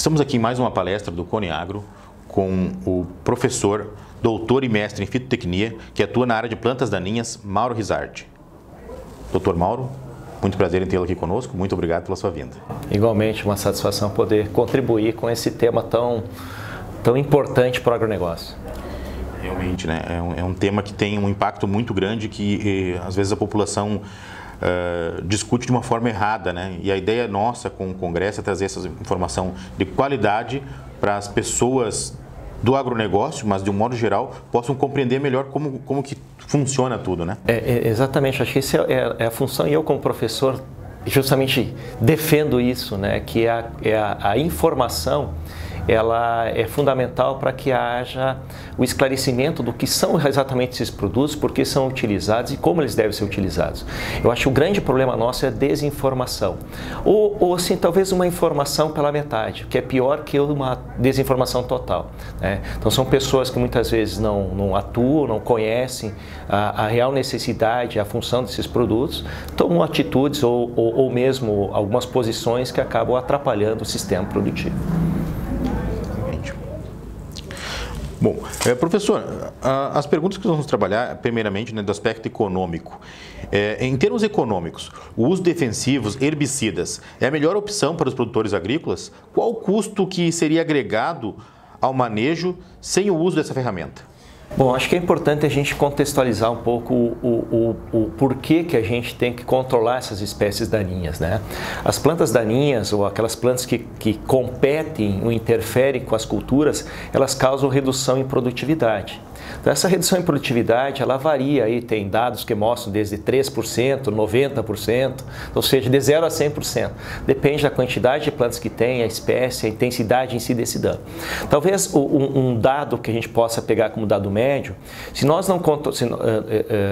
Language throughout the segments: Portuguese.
Estamos aqui em mais uma palestra do Coniagro com o professor, doutor e mestre em fitotecnia, que atua na área de plantas daninhas, Mauro Rizardi. Doutor Mauro, muito prazer em tê-lo aqui conosco, muito obrigado pela sua vinda. Igualmente, uma satisfação poder contribuir com esse tema tão importante para o agronegócio. Realmente, né? É um tema que tem um impacto muito grande que às vezes a população discute de uma forma errada, né? E a ideia nossa com o Congresso é trazer essa informação de qualidade para as pessoas do agronegócio, mas de um modo geral, possam compreender melhor como que funciona tudo, né? Exatamente, acho que essa é a função, e eu como professor justamente defendo isso, né? Que a informação, ela é fundamental para que haja o esclarecimento do que são exatamente esses produtos, por que são utilizados e como eles devem ser utilizados. Eu acho que o grande problema nosso é a desinformação. Ou assim, talvez uma informação pela metade, que é pior que uma desinformação total, né? Então são pessoas que muitas vezes não atuam, não conhecem a real necessidade, a função desses produtos, tomam atitudes ou mesmo algumas posições que acabam atrapalhando o sistema produtivo. Bom, professor, as perguntas que nós vamos trabalhar, primeiramente, né, do aspecto econômico. Em termos econômicos, o uso de defensivos, herbicidas, é a melhor opção para os produtores agrícolas? Qual o custo que seria agregado ao manejo sem o uso dessa ferramenta? Bom, acho que é importante a gente contextualizar um pouco o porquê que a gente tem que controlar essas espécies daninhas, né? As plantas daninhas, ou aquelas plantas que competem ou interferem com as culturas, elas causam redução em produtividade. Então, essa redução em produtividade, ela varia, aí tem dados que mostram desde 3%, 90%, ou seja, de 0 a 100%. Depende da quantidade de plantas que tem, a espécie, a intensidade em si desse dano. Talvez um dado que a gente possa pegar como dado médio, se nós não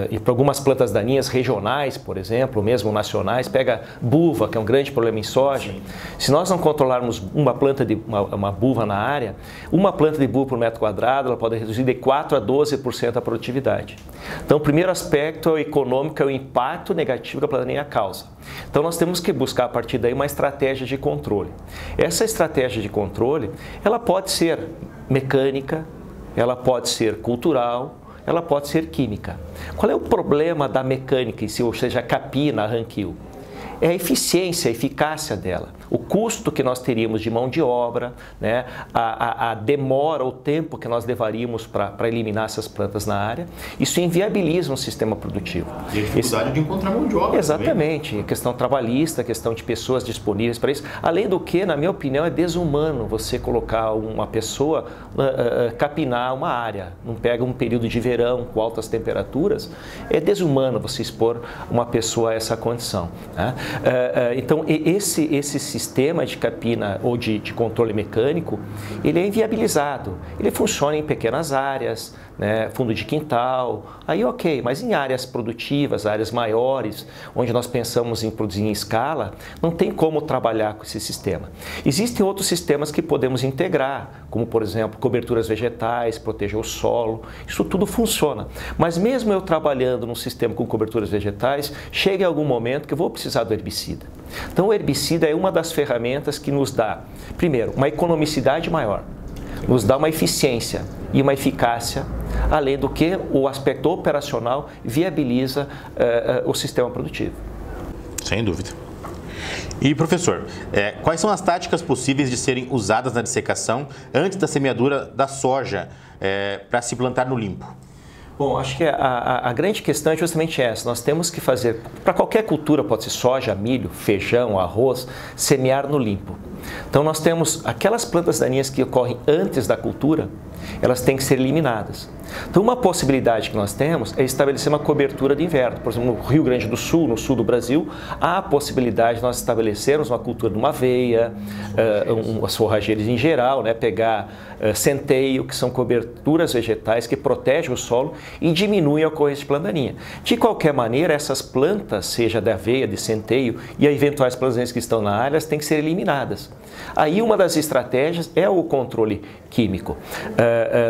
e para algumas plantas daninhas regionais, por exemplo, ou mesmo nacionais, pega buva, que é um grande problema em soja. Se nós não controlarmos uma buva na área, uma planta de buva por metro quadrado, ela pode reduzir de 4 a 12% a produtividade. Então, o primeiro aspecto é o econômico, é o impacto negativo que a planta daninha causa. Então, nós temos que buscar a partir daí uma estratégia de controle. Essa estratégia de controle, ela pode ser mecânica, ela pode ser cultural, ela pode ser química. Qual é o problema da mecânica em si, ou seja, a capina, a ranquil? É a eficiência, a eficácia dela, o custo que nós teríamos de mão de obra, né? a demora, o tempo que nós levaríamos para eliminar essas plantas na área. Isso inviabiliza um sistema produtivo. E a dificuldade de encontrar mão de obra. Exatamente, a questão trabalhista, a questão de pessoas disponíveis para isso. Além do que, na minha opinião, é desumano você colocar uma pessoa capinar uma área. Não pega um período de verão com altas temperaturas, é desumano você expor uma pessoa a essa condição, né? Então, esse sistema de capina ou de controle mecânico, ele é inviabilizado. Ele funciona em pequenas áreas, né, fundo de quintal, aí ok, mas em áreas produtivas, áreas maiores, onde nós pensamos em produzir em escala, não tem como trabalhar com esse sistema. Existem outros sistemas que podemos integrar, como por exemplo, coberturas vegetais, proteger o solo, isso tudo funciona. Mas mesmo eu trabalhando num sistema com coberturas vegetais, chega em algum momento que eu vou precisar do herbicida. Então o herbicida é uma das ferramentas que nos dá, primeiro, uma economicidade maior, nos dá uma eficiência e uma eficácia, além do que o aspecto operacional viabiliza o sistema produtivo. Sem dúvida. E professor, quais são as táticas possíveis de serem usadas na dissecação antes da semeadura da soja para se plantar no limpo? Bom, acho que a grande questão é justamente essa. Nós temos que fazer, para qualquer cultura, pode ser soja, milho, feijão, arroz, semear no limpo. Então nós temos aquelas plantas daninhas que ocorrem antes da cultura, elas têm que ser eliminadas. Então uma possibilidade que nós temos é estabelecer uma cobertura de inverno. Por exemplo, no Rio Grande do Sul, no sul do Brasil, há a possibilidade de nós estabelecermos uma cultura de uma aveia, as forrageiras em geral, né, pegar centeio, que são coberturas vegetais que protegem o solo e diminuem a ocorrência de planta daninha. De qualquer maneira, essas plantas, seja de aveia, de centeio e as eventuais plantas daninhas que estão na área, elas têm que ser eliminadas. Aí uma das estratégias é o controle químico.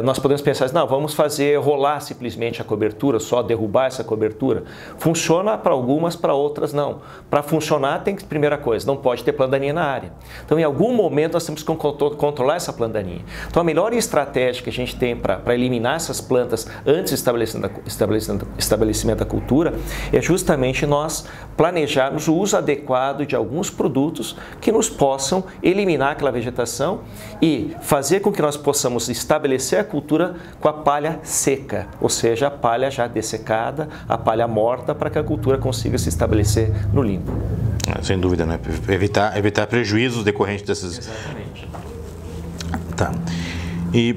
Nós podemos pensar assim, não, vamos fazer rolar simplesmente a cobertura, só derrubar essa cobertura. Funciona para algumas, para outras não. Para funcionar tem que, primeira coisa, não pode ter planta daninha na área. Então em algum momento nós temos que controlar essa planta daninha. Então a melhor estratégia que a gente tem para eliminar essas plantas antes do estabelecimento da cultura é justamente nós planejarmos o uso adequado de alguns produtos que nos possam eliminar aquela vegetação e fazer com que nós possamos estabelecer a cultura com a palha seca, ou seja, a palha já dessecada, a palha morta, para que a cultura consiga se estabelecer no limpo. Sem dúvida, né? Evitar prejuízos decorrentes dessas... Exatamente. Tá. E,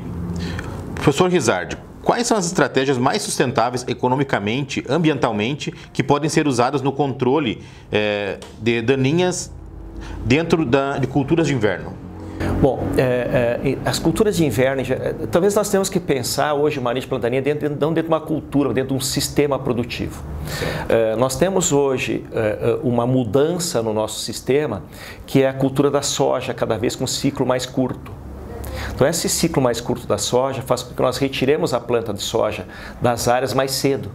professor Rizardi, quais são as estratégias mais sustentáveis economicamente, ambientalmente, que podem ser usadas no controle de daninhas dentro de culturas de inverno? Bom, as culturas de inverno, talvez nós temos que pensar hoje o manejo de planta daninha não dentro de uma cultura, dentro de um sistema produtivo. Nós temos hoje uma mudança no nosso sistema, que é a cultura da soja, cada vez com um ciclo mais curto. Então esse ciclo mais curto da soja faz com que nós retiremos a planta de soja das áreas mais cedo.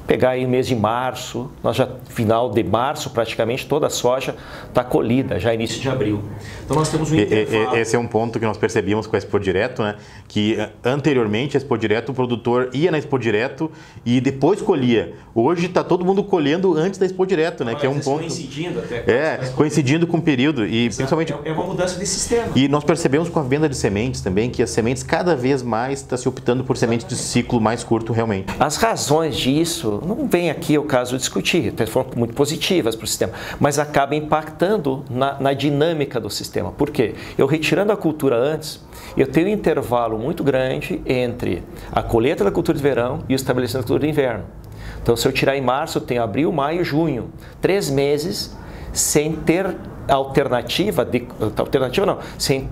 Pegar aí o mês de março, nós já, final de março, praticamente toda a soja está colhida, já início de abril. Então nós temos um intervalo. Esse é um ponto que nós percebíamos com a Expo Direto, né? Que anteriormente a Expo Direto, o produtor ia na Expo Direto e depois colhia. Hoje está todo mundo colhendo antes da Expo Direto, né? Que é um ponto... Coincidindo até. Coincidindo com o período. E principalmente... É uma mudança de sistema. E nós percebemos com a venda de sementes também, que as sementes cada vez mais está se optando por sementes de ciclo mais curto realmente. As razões disso, não vem aqui o caso discutir, até foram muito positivas para o sistema, mas acaba impactando na dinâmica do sistema. Por quê? Eu retirando a cultura antes, eu tenho um intervalo muito grande entre a colheita da cultura de verão e o estabelecimento da cultura de inverno. Então, se eu tirar em março, eu tenho abril, maio, junho, 3 meses sem ter alternativa não, sem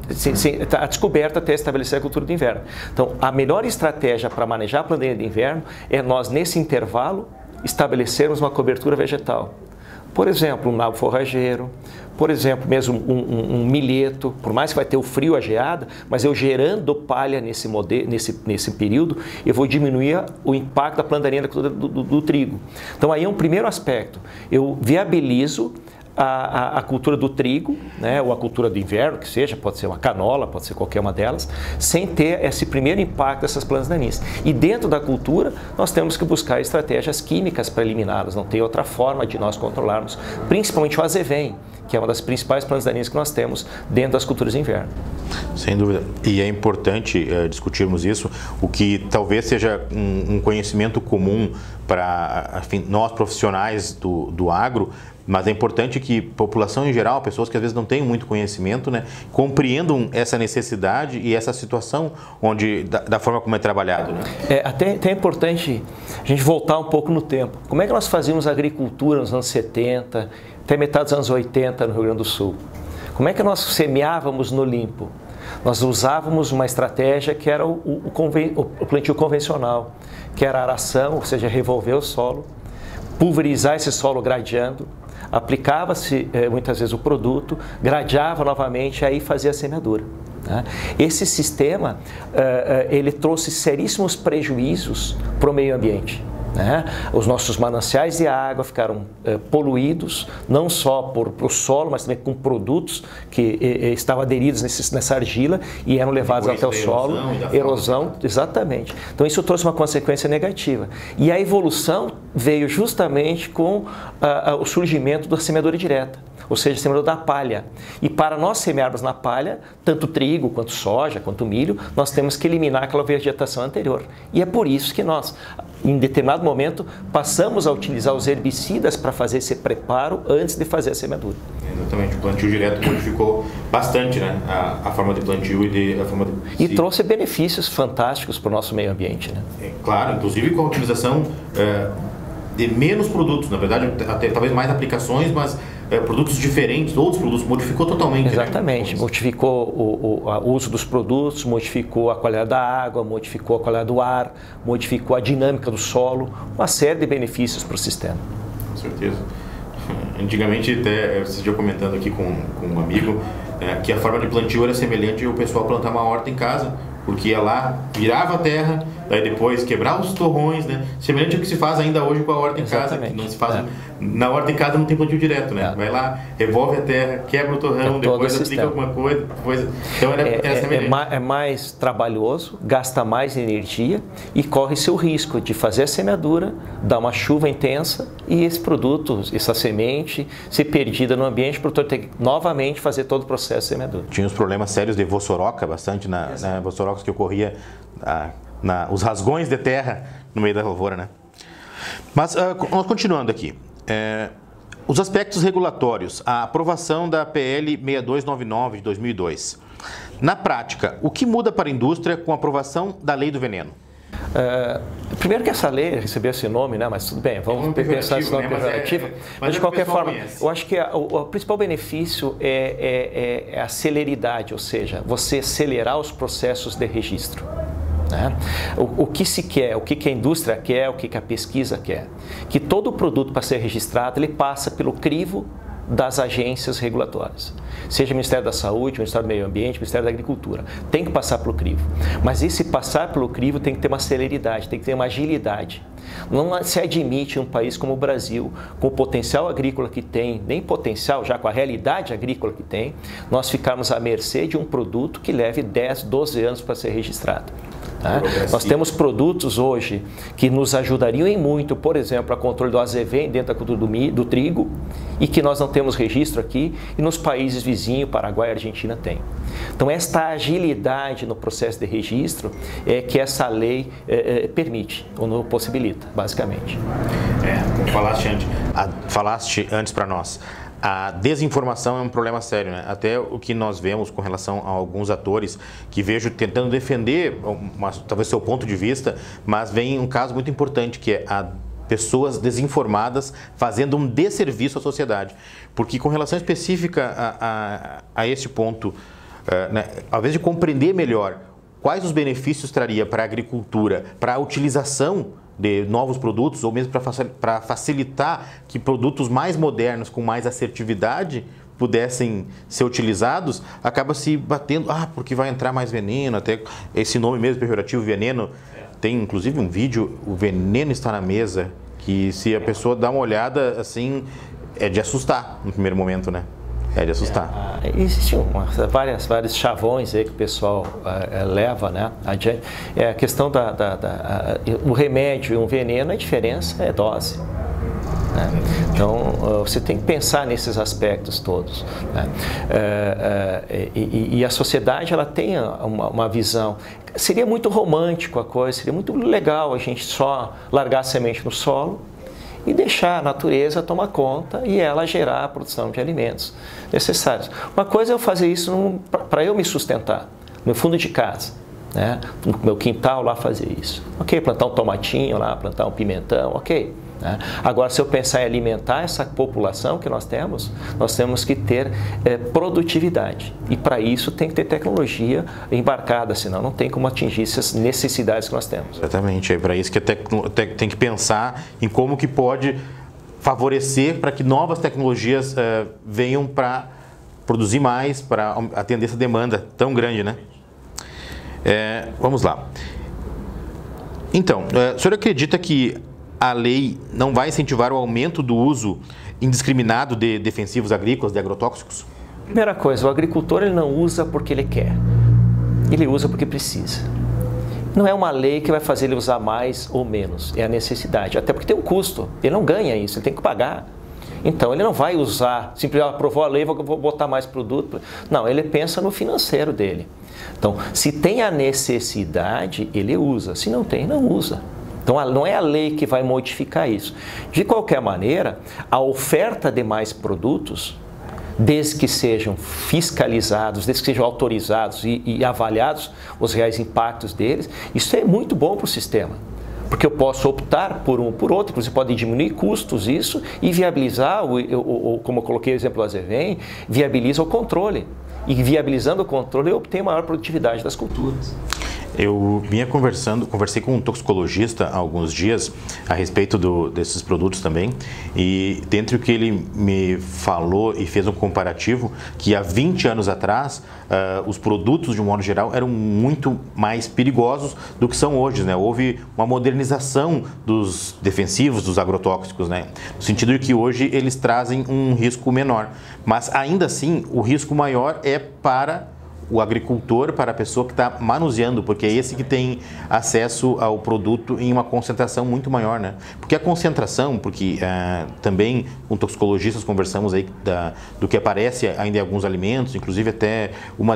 a descoberta até estabelecer a cultura de inverno. Então, a melhor estratégia para manejar a planta daninha de inverno é nós, nesse intervalo, estabelecermos uma cobertura vegetal. Por exemplo, um nabo forrageiro, por exemplo, mesmo um milheto, por mais que vai ter o frio, a geada, mas eu gerando palha nesse período, eu vou diminuir o impacto da planta daninha do trigo. Então, aí é um primeiro aspecto. Eu viabilizo a cultura do trigo, né, ou a cultura do inverno, que seja, pode ser uma canola, pode ser qualquer uma delas, sem ter esse primeiro impacto dessas plantas daninhas. E dentro da cultura, nós temos que buscar estratégias químicas para eliminá-las, não tem outra forma de nós controlarmos, principalmente o azevém, que é uma das principais plantas daninhas que nós temos dentro das culturas de inverno. Sem dúvida. E é importante discutirmos isso, o que talvez seja um conhecimento comum para nós profissionais do agro, mas é importante que a população em geral, pessoas que às vezes não têm muito conhecimento, né, compreendam essa necessidade e essa situação da forma como é trabalhado. Né? Até é importante a gente voltar um pouco no tempo. Como é que nós fazíamos agricultura nos anos 70, até metade dos anos 80 no Rio Grande do Sul? Como é que nós semeávamos no limpo? Nós usávamos uma estratégia que era o plantio convencional, que era a aração, ou seja, revolver o solo, pulverizar esse solo gradeando, aplicava-se muitas vezes o produto, gradeava novamente, aí fazia a semeadura. Né? Esse sistema, ele trouxe seríssimos prejuízos para o meio ambiente. Né? Os nossos mananciais de água ficaram poluídos, não só por o solo, mas também com produtos que estavam aderidos nessa argila e eram levados até o solo. Erosão, exatamente. Então isso trouxe uma consequência negativa. E a evolução veio justamente com o surgimento da semeadura direta, ou seja, a semeadura da palha. E para nós semearmos na palha, tanto trigo, quanto soja, quanto milho, nós temos que eliminar aquela vegetação anterior. E é por isso que nós, em determinado momento, passamos a utilizar os herbicidas para fazer esse preparo antes de fazer a semeadura. Exatamente, o plantio direto modificou bastante, né, a forma de plantio e a forma de... E trouxe benefícios fantásticos para o nosso meio ambiente. Né? Claro, inclusive com a utilização de menos produtos, na verdade, até, talvez mais aplicações, mas produtos diferentes, outros produtos, modificou totalmente. Exatamente, né? Modificou o uso dos produtos, modificou a qualidade da água, modificou a qualidade do ar, modificou a dinâmica do solo, uma série de benefícios para o sistema. Com certeza. Antigamente, até você já comentando aqui com um amigo, que a forma de plantio era semelhante ao pessoal plantar uma horta em casa, porque ia lá, virava a terra, daí depois quebrava os torrões, né? Semelhante ao que se faz ainda hoje com a horta em casa, que não se faz, na horta em casa não tem plantio direto, né? Vai lá, revolve a terra, quebra o torrão, depois aplica alguma coisa, depois... Então era semelhante. É mais trabalhoso, gasta mais energia e corre-se o risco de fazer a semeadura, dar uma chuva intensa e esse produto, essa semente, ser perdida no ambiente, o produtor tem que novamente fazer todo o processo de semeadura. Tinha os problemas sérios de vossoroca, bastante na vossoroca, que ocorria os rasgões de terra no meio da lavoura, né? Mas nós continuando aqui, os aspectos regulatórios, a aprovação da PL 6299 de 2002. Na prática, o que muda para a indústria com a aprovação da Lei do Veneno? Primeiro que essa lei recebeu esse nome, né? Mas tudo bem, vamos pensar esse nome pejorativo. Mas de qualquer forma, eu acho que o principal benefício é a celeridade, ou seja, você acelerar os processos de registro. Né? O que se quer, o que a indústria quer, o que a pesquisa quer? Que todo produto para ser registrado, ele passa pelo crivo das agências regulatórias, seja o Ministério da Saúde, o Ministério do Meio Ambiente, o Ministério da Agricultura, tem que passar pelo crivo. Mas esse passar pelo crivo tem que ter uma celeridade, tem que ter uma agilidade. Não se admite um país como o Brasil, com o potencial agrícola que tem, nem potencial, já com a realidade agrícola que tem, nós ficarmos à mercê de um produto que leve 10, 12 anos para ser registrado. Nós temos produtos hoje que nos ajudariam em muito, por exemplo, a controle do azevém dentro da cultura do trigo, e que nós não temos registro aqui, e nos países vizinhos, Paraguai e Argentina, tem. Então, esta agilidade no processo de registro é que essa lei permite, ou não possibilita, basicamente. Como falaste antes para nós. A desinformação é um problema sério, né? Até o que nós vemos com relação a alguns atores que vejo tentando defender, talvez seu ponto de vista, mas vem um caso muito importante, que é a pessoas desinformadas fazendo um desserviço à sociedade. Porque com relação específica a este ponto, né, ao invés de compreender melhor quais os benefícios traria para a agricultura, para a utilização de novos produtos, ou mesmo para facilitar que produtos mais modernos, com mais assertividade, pudessem ser utilizados, acaba se batendo, porque vai entrar mais veneno, até esse nome mesmo pejorativo, veneno, tem inclusive um vídeo, o veneno está na mesa, que se a pessoa dá uma olhada, assim, é de assustar no primeiro momento, né? É de assustar. Existem vários chavões aí que o pessoal leva, né, adiante. A questão o remédio e um veneno, a diferença é dose. Né? Então, você tem que pensar nesses aspectos todos. Né? E a sociedade, ela tem uma visão. Seria muito romântico a coisa, seria muito legal a gente só largar a semente no solo e deixar a natureza tomar conta e ela gerar a produção de alimentos necessários. Uma coisa é eu fazer isso para eu me sustentar, no fundo de casa, né? No meu quintal lá fazer isso. Ok, plantar um tomatinho lá, plantar um pimentão, ok. Né? Agora, se eu pensar em alimentar essa população que nós temos que ter produtividade. E para isso tem que ter tecnologia embarcada, senão não tem como atingir essas necessidades que nós temos. Exatamente, é para isso que tem que pensar em como que pode favorecer para que novas tecnologias venham para produzir mais, para atender essa demanda tão grande, né? Vamos lá. Então, o senhor acredita que a lei não vai incentivar o aumento do uso indiscriminado de defensivos agrícolas, de agrotóxicos? Primeira coisa, o agricultor ele não usa porque ele quer, ele usa porque precisa. Não é uma lei que vai fazer ele usar mais ou menos, é a necessidade, até porque tem um custo, ele não ganha isso, ele tem que pagar. Então, ele não vai usar, simplesmente aprovou a lei, vou botar mais produto. Não, ele pensa no financeiro dele. Então, se tem a necessidade, ele usa, se não tem, não usa. Então, não é a lei que vai modificar isso. De qualquer maneira, a oferta de mais produtos, desde que sejam fiscalizados, desde que sejam autorizados e avaliados os reais impactos deles, isso é muito bom para o sistema. Porque eu posso optar por um ou por outro, inclusive pode diminuir custos isso e viabilizar, como eu coloquei o exemplo do azevém, viabiliza o controle. E viabilizando o controle, eu obtenho maior produtividade das culturas. Eu conversei com um toxicologista há alguns dias a respeito desses produtos também, e dentre o que ele me falou e fez um comparativo, que há 20 anos atrás os produtos de um modo geral eram muito mais perigosos do que são hoje, né? Houve uma modernização dos defensivos, dos agrotóxicos, né? No sentido de que hoje eles trazem um risco menor, mas ainda assim o risco maior é para o agricultor, para a pessoa que está manuseando, porque é esse que tem acesso ao produto em uma concentração muito maior, né? Porque a concentração, porque também com toxicologistas conversamos aí do que aparece ainda em alguns alimentos, inclusive até uma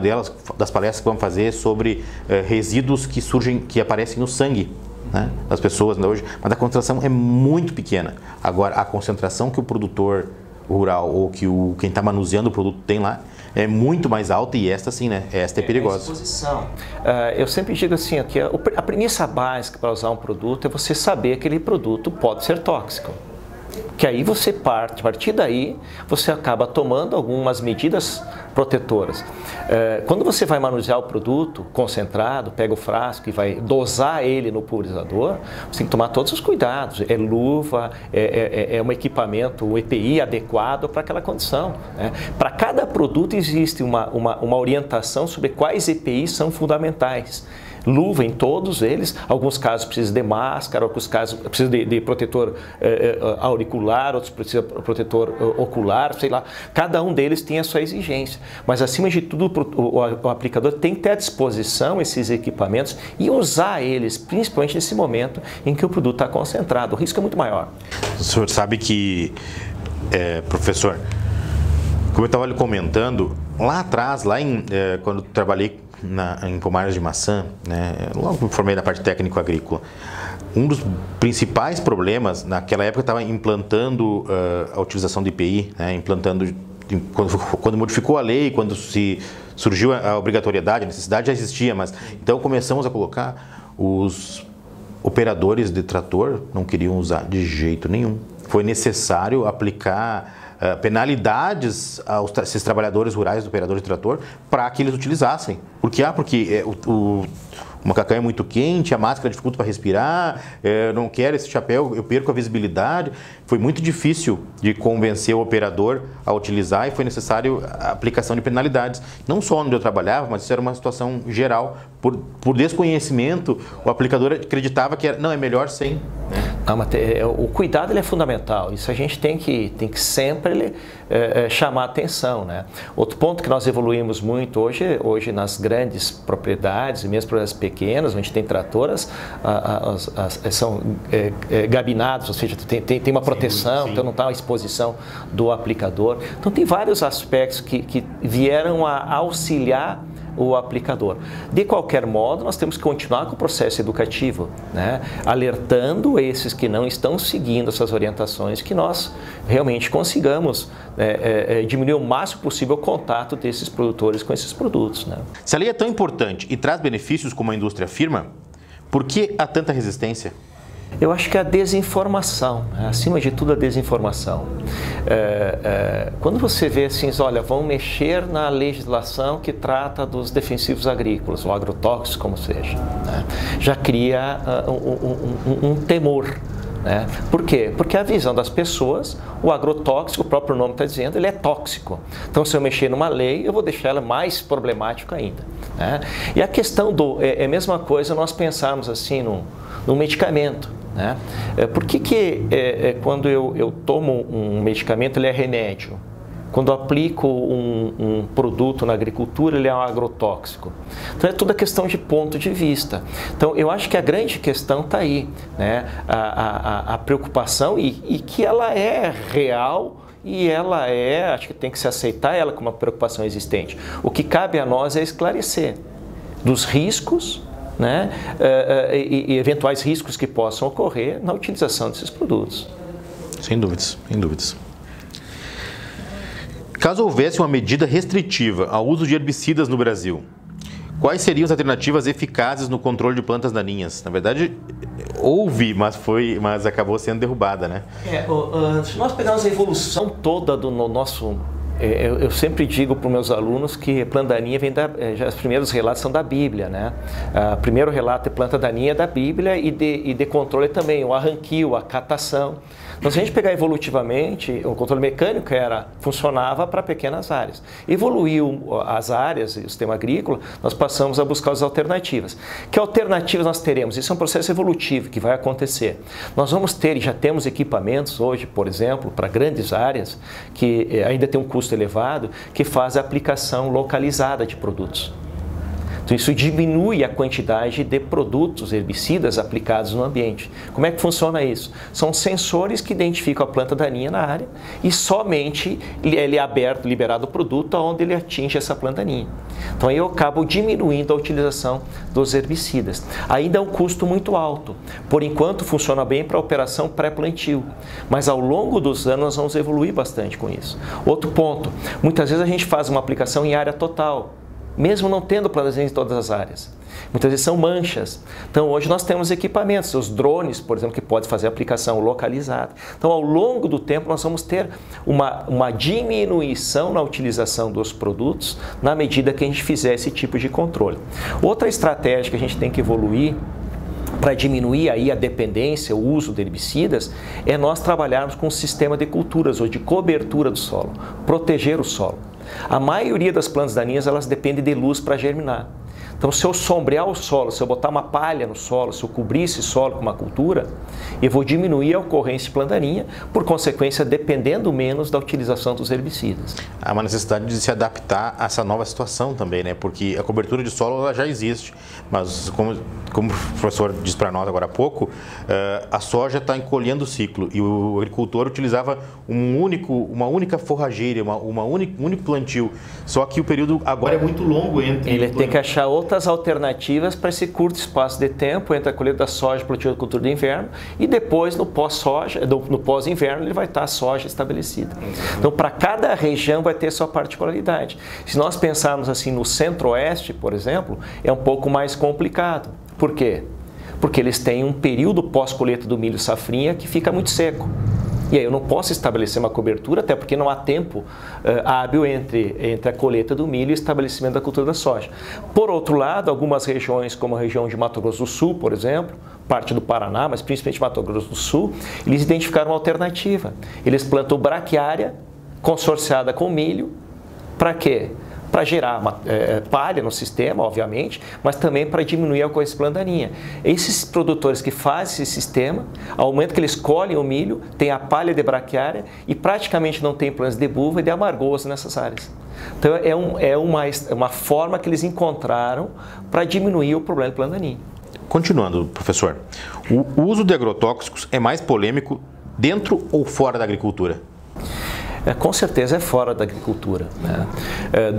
das palestras que vamos fazer sobre resíduos que surgem, que aparecem no sangue, né, das pessoas, né, hoje, mas a concentração é muito pequena. Agora, a concentração que o produtor rural ou que quem está manuseando o produto tem lá é muito mais alta, e esta sim, né? Esta é perigosa. A exposição. Eu sempre digo assim, que a premissa básica para usar um produto é você saber que aquele produto pode ser tóxico. Que aí você a partir daí, você acaba tomando algumas medidas protetoras. Quando você vai manusear o produto concentrado, pega o frasco e vai dosar ele no pulverizador, você tem que tomar todos os cuidados. É luva, é um equipamento, um EPI adequado para aquela condição, né? Para cada produto existe uma orientação sobre quais EPIs são fundamentais. Luva em todos eles, alguns casos precisa de máscara, alguns casos precisa de protetor auricular, outros precisa de protetor ocular, sei lá. Cada um deles tem a sua exigência, mas acima de tudo o aplicador tem que ter à disposição esses equipamentos e usar eles, principalmente nesse momento em que o produto está concentrado. O risco é muito maior. O senhor sabe que, professor, como eu estava lhe comentando, lá atrás, quando trabalhei em pomares de maçã, né, logo me formei na parte técnico-agrícola, um dos principais problemas, naquela época eu estava implantando a utilização de IPI, né, quando modificou a lei, quando surgiu a obrigatoriedade, a necessidade já existia, mas então começamos a colocar, os operadores de trator não queriam usar de jeito nenhum. Foi necessário aplicar penalidades a esses trabalhadores rurais do operador de trator para que eles utilizassem. Porque o macacão é muito quente, a máscara dificulta para respirar, eu não quero esse chapéu, eu perco a visibilidade. Foi muito difícil de convencer o operador a utilizar e foi necessário a aplicação de penalidades. Não só onde eu trabalhava, mas isso era uma situação geral. Por desconhecimento, o aplicador acreditava que é melhor sem. Não, mas o cuidado ele é fundamental, isso a gente tem que sempre chamar a atenção, né? Outro ponto que nós evoluímos muito hoje nas grandes propriedades, e mesmo propriedades pequenas, onde tem tratoras, são gabinados, ou seja, tem uma proteção, sim. Então não está a exposição do aplicador. Então tem vários aspectos que vieram a auxiliar o aplicador. De qualquer modo, nós temos que continuar com o processo educativo, né? Alertando esses que não estão seguindo essas orientações, que nós realmente consigamos diminuir o máximo possível o contato desses produtores com esses produtos, né? Se a lei é tão importante e traz benefícios como a indústria afirma, por que há tanta resistência? Eu acho que a desinformação, acima de tudo a desinformação. Quando você vê assim, olha, vão mexer na legislação que trata dos defensivos agrícolas, ou agrotóxicos, como seja, né? Já cria um temor. Né? Por quê? Porque a visão das pessoas, o agrotóxico, o próprio nome está dizendo, ele é tóxico. Então, se eu mexer numa lei, eu vou deixar ela mais problemática ainda, né? E a questão é a mesma coisa nós pensarmos assim num medicamento, né? Por que quando eu tomo um medicamento, ele é remédio? Quando eu aplico um produto na agricultura, ele é um agrotóxico. Então, é toda questão de ponto de vista. Então, eu acho que a grande questão está aí, né? A preocupação e que ela é real e ela acho que tem que se aceitar ela como uma preocupação existente. O que cabe a nós é esclarecer dos riscos, né? E eventuais riscos que possam ocorrer na utilização desses produtos. Sem dúvidas, sem dúvidas. Caso houvesse uma medida restritiva ao uso de herbicidas no Brasil, quais seriam as alternativas eficazes no controle de plantas daninhas? Na verdade, houve, mas acabou sendo derrubada, né? Se nós pegarmos a evolução toda do nosso Eu sempre digo para os meus alunos que planta daninha vem os primeiros relatos são da Bíblia, né? O primeiro relato de planta daninha é da Bíblia e de controle também, o arranquio, a catação. Então, se a gente pegar evolutivamente, o controle mecânico funcionava para pequenas áreas. Evoluiu as áreas, o sistema agrícola, nós passamos a buscar as alternativas. Que alternativas nós teremos? Isso é um processo evolutivo que vai acontecer. Nós vamos ter, e já temos equipamentos hoje, por exemplo, para grandes áreas, que ainda tem um custo elevado, que faz a aplicação localizada de produtos. Então, isso diminui a quantidade de produtos herbicidas aplicados no ambiente. Como é que funciona isso? São sensores que identificam a planta daninha na área e somente ele é liberado o produto onde ele atinge essa planta daninha. Então, aí eu acabo diminuindo a utilização dos herbicidas. Ainda é um custo muito alto. Por enquanto, funciona bem para a operação pré-plantio, mas ao longo dos anos nós vamos evoluir bastante com isso. Outro ponto, muitas vezes a gente faz uma aplicação em área total, mesmo não tendo plantas em todas as áreas. Muitas vezes são manchas. Então, hoje nós temos equipamentos, os drones, por exemplo, que podem fazer aplicação localizada. Então, ao longo do tempo, nós vamos ter uma diminuição na utilização dos produtos na medida que a gente fizer esse tipo de controle. Outra estratégia que a gente tem que evoluir para diminuir aí a dependência, o uso de herbicidas, é nós trabalharmos com um sistema de culturas ou de cobertura do solo, proteger o solo. A maioria das plantas daninhas, elas dependem de luz para germinar. Então, se eu sombrear o solo, se eu botar uma palha no solo, se eu cobrir esse solo com uma cultura, eu vou diminuir a ocorrência de planta daninha, por consequência, dependendo menos da utilização dos herbicidas. Há uma necessidade de se adaptar a essa nova situação também, né? Porque a cobertura de solo ela já existe, mas como o professor disse para nós agora há pouco, a soja está encolhendo o ciclo e o agricultor utilizava uma única forrageira, um único plantio, só que o período agora é muito longo entre... Ele tem que achar outras alternativas para esse curto espaço de tempo entre a colheita da soja e plantio da cultura de inverno e depois no pós-soja, no pós-inverno ele vai estar a soja estabelecida. Então, para cada região vai ter sua particularidade. Se nós pensarmos assim no centro-oeste, por exemplo, é um pouco mais complicado. Por quê? Porque eles têm um período pós-colheita do milho safrinha que fica muito seco. E aí eu não posso estabelecer uma cobertura, até porque não há tempo hábil entre a colheita do milho e o estabelecimento da cultura da soja. Por outro lado, algumas regiões, como a região de Mato Grosso do Sul, por exemplo, parte do Paraná, mas principalmente Mato Grosso do Sul, eles identificaram uma alternativa. Eles plantam braquiária consorciada com milho. Para quê? Para gerar palha no sistema, obviamente, mas também para diminuir a ocorrência de planta daninha. Esses produtores que fazem esse sistema, ao momento que eles colhem o milho, tem a palha de braquiária e praticamente não tem plantas de buva e de amargoso nessas áreas. Então é uma forma que eles encontraram para diminuir o problema de planta daninha. Continuando, professor, o uso de agrotóxicos é mais polêmico dentro ou fora da agricultura? Com certeza é fora da agricultura, né?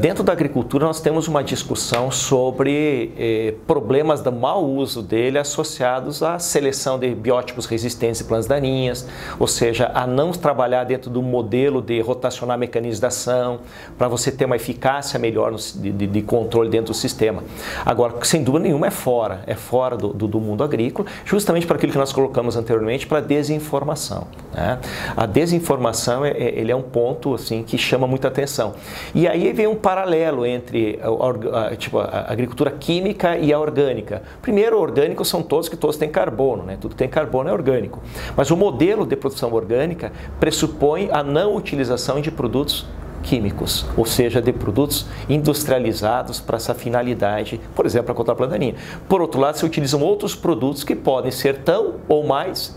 Dentro da agricultura nós temos uma discussão sobre problemas do mau uso dele associados à seleção de biótipos resistentes e plantas daninhas, ou seja, a não trabalhar dentro do modelo de rotacionar mecanismos de ação, para você ter uma eficácia melhor de controle dentro do sistema. Agora, sem dúvida nenhuma, é fora do mundo agrícola, justamente para aquilo que nós colocamos anteriormente, para a desinformação, né? A desinformação ele é um ponto assim que chama muita atenção. E aí vem um paralelo entre a agricultura química e a orgânica. Primeiro, orgânico são todos têm carbono, né? Tudo que tem carbono é orgânico. Mas o modelo de produção orgânica pressupõe a não utilização de produtos químicos, ou seja, de produtos industrializados para essa finalidade, por exemplo, para controlar a planta daninha. Por outro lado, se utilizam outros produtos que podem ser tão ou mais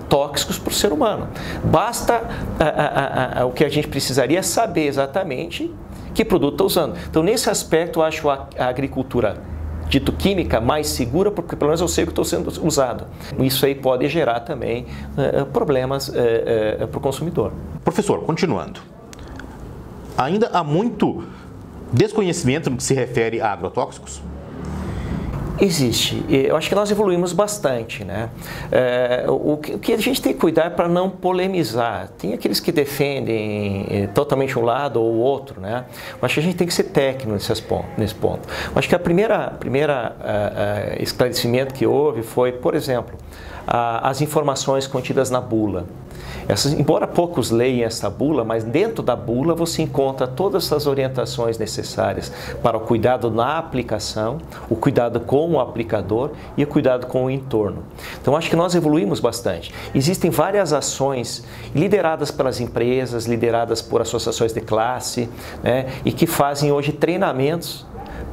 tóxicos para o ser humano. Basta o que a gente precisaria saber exatamente que produto está usando. Então, nesse aspecto, eu acho a agricultura dito química mais segura, porque pelo menos eu sei o que está sendo usado. Isso aí pode gerar também problemas para o consumidor. Professor, continuando. Ainda há muito desconhecimento no que se refere a agrotóxicos? Existe. Eu acho que nós evoluímos bastante, né? O que a gente tem que cuidar é para não polemizar. Tem aqueles que defendem totalmente um lado ou o outro, né? Eu acho que a gente tem que ser técnico nesse ponto. Eu acho que a primeira esclarecimento que houve foi, por exemplo, as informações contidas na bula. Embora poucos leiam essa bula, mas dentro da bula você encontra todas essas orientações necessárias para o cuidado na aplicação, o cuidado com o aplicador e o cuidado com o entorno. Então acho que nós evoluímos bastante. Existem várias ações lideradas pelas empresas, lideradas por associações de classe, né, e que fazem hoje treinamentos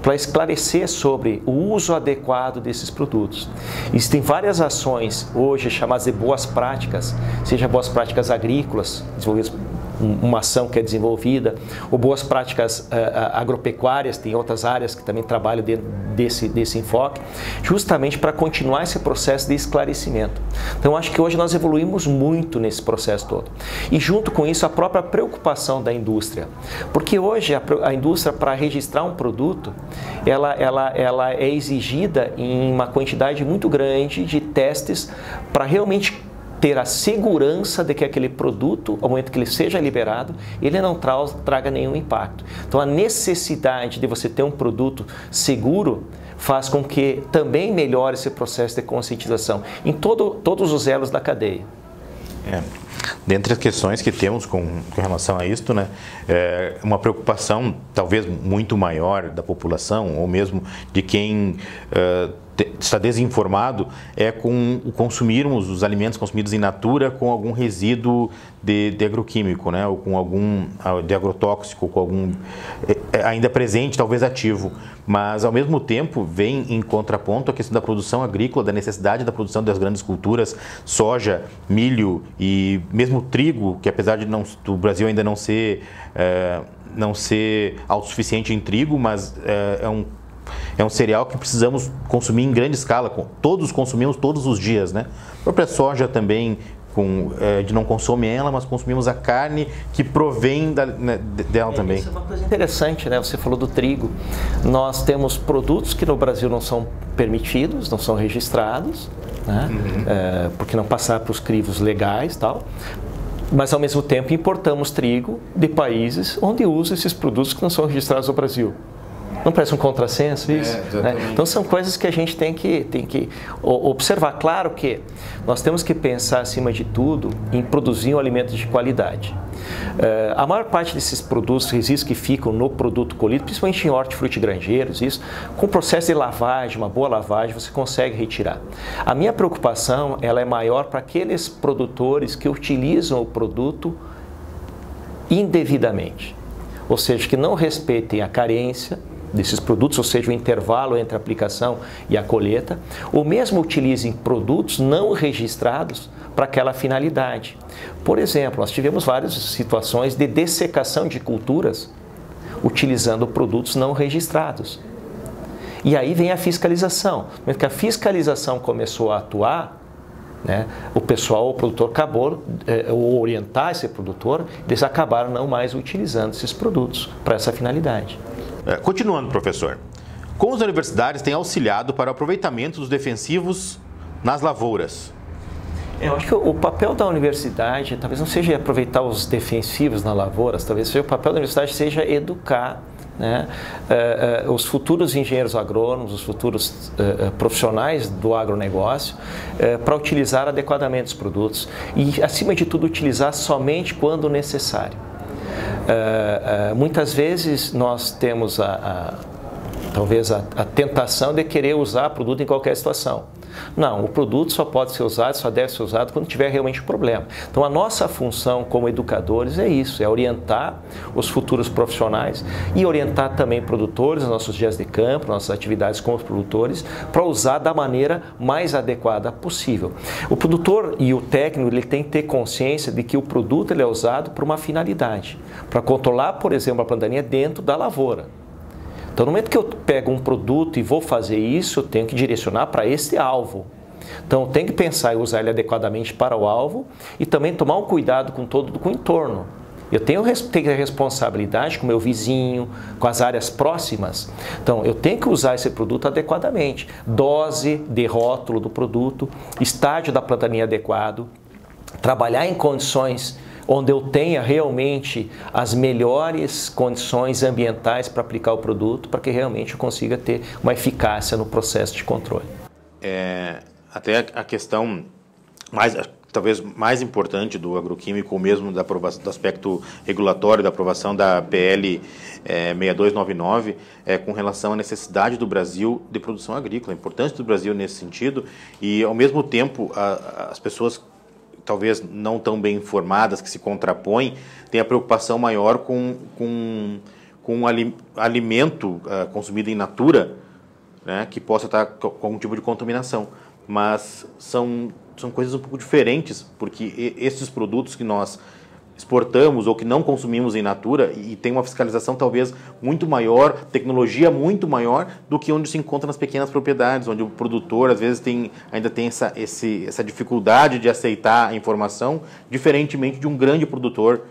para esclarecer sobre o uso adequado desses produtos. Existem várias ações hoje chamadas de boas práticas, seja boas práticas agrícolas, desenvolvidas uma ação que é desenvolvida, ou boas práticas agropecuárias, tem outras áreas que também trabalham dentro desse enfoque, justamente para continuar esse processo de esclarecimento. Então, acho que hoje nós evoluímos muito nesse processo todo. E junto com isso, a própria preocupação da indústria. Porque hoje a indústria, para registrar um produto, ela é exigida em uma quantidade muito grande de testes para realmente ter a segurança de que aquele produto, ao momento que ele seja liberado, ele não traga nenhum impacto. Então, a necessidade de você ter um produto seguro faz com que também melhore esse processo de conscientização em todos os elos da cadeia. Dentre as questões que temos com relação a isto, né, uma preocupação talvez muito maior da população, ou mesmo de quem está desinformado, é com o consumirmos os alimentos consumidos in natura com algum resíduo de agroquímico, né, ou com algum de agrotóxico, com algum ainda presente, talvez ativo, mas ao mesmo tempo vem em contraponto a questão da produção agrícola, da necessidade da produção das grandes culturas, soja, milho e mesmo trigo, que apesar de do Brasil ainda não ser autossuficiente em trigo, mas é um cereal que precisamos consumir em grande escala, todos consumimos todos os dias, né? A própria soja também, de não consome ela, mas consumimos a carne que provém dela também. Isso é uma coisa interessante, né? Você falou do trigo. Nós temos produtos que no Brasil não são permitidos, não são registrados, né? Porque não passaram para os crivos legais e tal. Mas, ao mesmo tempo, importamos trigo de países onde usam esses produtos que não são registrados no Brasil. Não parece um contrassenso isso? Né? Então são coisas que a gente tem que observar. Claro que nós temos que pensar, acima de tudo, em produzir um alimento de qualidade. A maior parte desses produtos, resíduos que ficam no produto colhido, principalmente em hortifruti grangeiros, isso, com o processo de lavagem, uma boa lavagem, você consegue retirar. A minha preocupação ela é maior para aqueles produtores que utilizam o produto indevidamente. Ou seja, que não respeitem a carência desses produtos, ou seja, o intervalo entre a aplicação e a colheita, ou mesmo utilizem produtos não registrados para aquela finalidade. Por exemplo, nós tivemos várias situações de dessecação de culturas utilizando produtos não registrados. E aí vem a fiscalização. No momento que a fiscalização começou a atuar, né, o produtor acabou, ou orientar esse produtor, eles acabaram não mais utilizando esses produtos para essa finalidade. Continuando, professor, como as universidades têm auxiliado para o aproveitamento dos defensivos nas lavouras? Eu acho que o papel da universidade talvez não seja aproveitar os defensivos nas lavouras, talvez o papel da universidade seja educar, né, os futuros engenheiros agrônomos, os futuros profissionais do agronegócio, para utilizar adequadamente os produtos e, acima de tudo, utilizar somente quando necessário. Muitas vezes nós temos talvez a tentação de querer usar produto em qualquer situação. Não, o produto só pode ser usado, só deve ser usado quando tiver realmente um problema. Então a nossa função como educadores é isso, é orientar os futuros profissionais e orientar também produtores nos nossos dias de campo, nossas atividades com os produtores, para usar da maneira mais adequada possível. O produtor e o técnico ele tem que ter consciência de que o produto ele é usado por uma finalidade, para controlar, por exemplo, a planta daninha dentro da lavoura. Então, no momento que eu pego um produto e vou fazer isso, eu tenho que direcionar para esse alvo. Então, eu tenho que pensar em usar ele adequadamente para o alvo e também tomar um cuidado com o entorno. Eu tenho a responsabilidade com o meu vizinho, com as áreas próximas. Então, eu tenho que usar esse produto adequadamente. Dose de rótulo do produto, estágio da planta daninha adequado, trabalhar em condições onde eu tenha realmente as melhores condições ambientais para aplicar o produto, para que realmente eu consiga ter uma eficácia no processo de controle. Até a questão mais talvez mais importante do agroquímico, ou mesmo do aspecto regulatório da aprovação da PL 6299, com relação à necessidade do Brasil de produção agrícola, a importância do Brasil nesse sentido, e ao mesmo tempo as pessoas talvez não tão bem informadas, que se contrapõem, têm a preocupação maior com alimento consumido in natura, né, que possa estar com algum tipo de contaminação. Mas são coisas um pouco diferentes, porque esses produtos que nós exportamos ou que não consumimos em natura e tem uma fiscalização talvez muito maior, tecnologia muito maior do que onde se encontra nas pequenas propriedades, onde o produtor às vezes ainda tem essa dificuldade de aceitar a informação, diferentemente de um grande produtor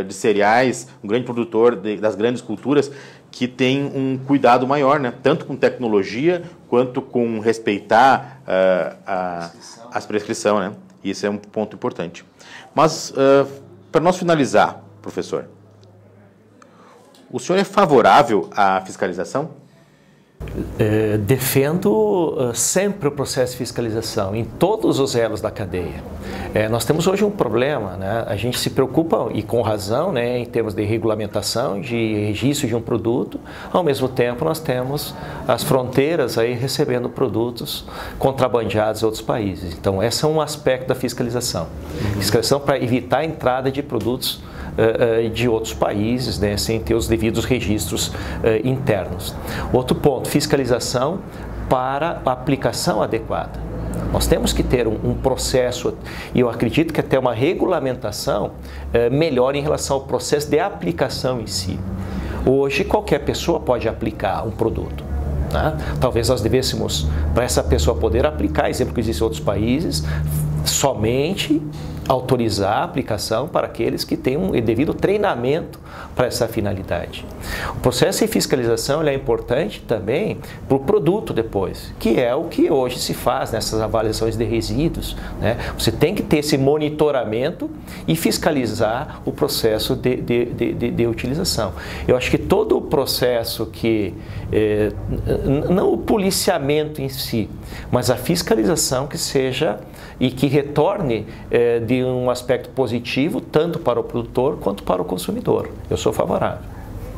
de cereais, um grande produtor das grandes culturas, que tem um cuidado maior, né? Tanto com tecnologia quanto com respeitar as prescrições, né? Isso é um ponto importante. Mas, para nós finalizar, professor, o senhor é favorável à fiscalização? Defendo sempre o processo de fiscalização em todos os elos da cadeia. Nós temos hoje um problema, né? A gente se preocupa, e com razão, né, em termos de regulamentação, de registro de um produto. Ao mesmo tempo, nós temos as fronteiras aí recebendo produtos contrabandeados em outros países. Então, esse é um aspecto da fiscalização. Fiscalização para evitar a entrada de produtos de outros países, né, sem ter os devidos registros internos. Outro ponto, fiscalização para a aplicação adequada. Nós temos que ter um processo, e eu acredito que até uma regulamentação melhor em relação ao processo de aplicação em si. Hoje, qualquer pessoa pode aplicar um produto. Né? Talvez nós devêssemos, para essa pessoa poder aplicar, exemplo que existem em outros países, somente autorizar a aplicação para aqueles que têm um devido treinamento para essa finalidade. O processo de fiscalização é importante também para o produto depois, que é o que hoje se faz nessas avaliações de resíduos, né? Você tem que ter esse monitoramento e fiscalizar o processo de utilização. Eu acho que todo o processo não o policiamento em si, mas a fiscalização que seja e que retorne de um aspecto positivo, tanto para o produtor quanto para o consumidor. Eu sou favorável.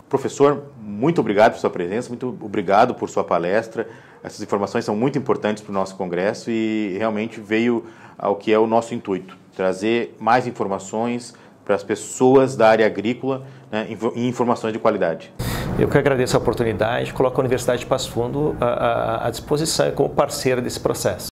Professor, muito obrigado por sua presença, muito obrigado por sua palestra. Essas informações são muito importantes para o nosso congresso e realmente veio ao que é o nosso intuito, trazer mais informações para as pessoas da área agrícola, né, e informações de qualidade. Eu que agradeço a oportunidade, coloco a Universidade de Passo Fundo à disposição como parceira desse processo.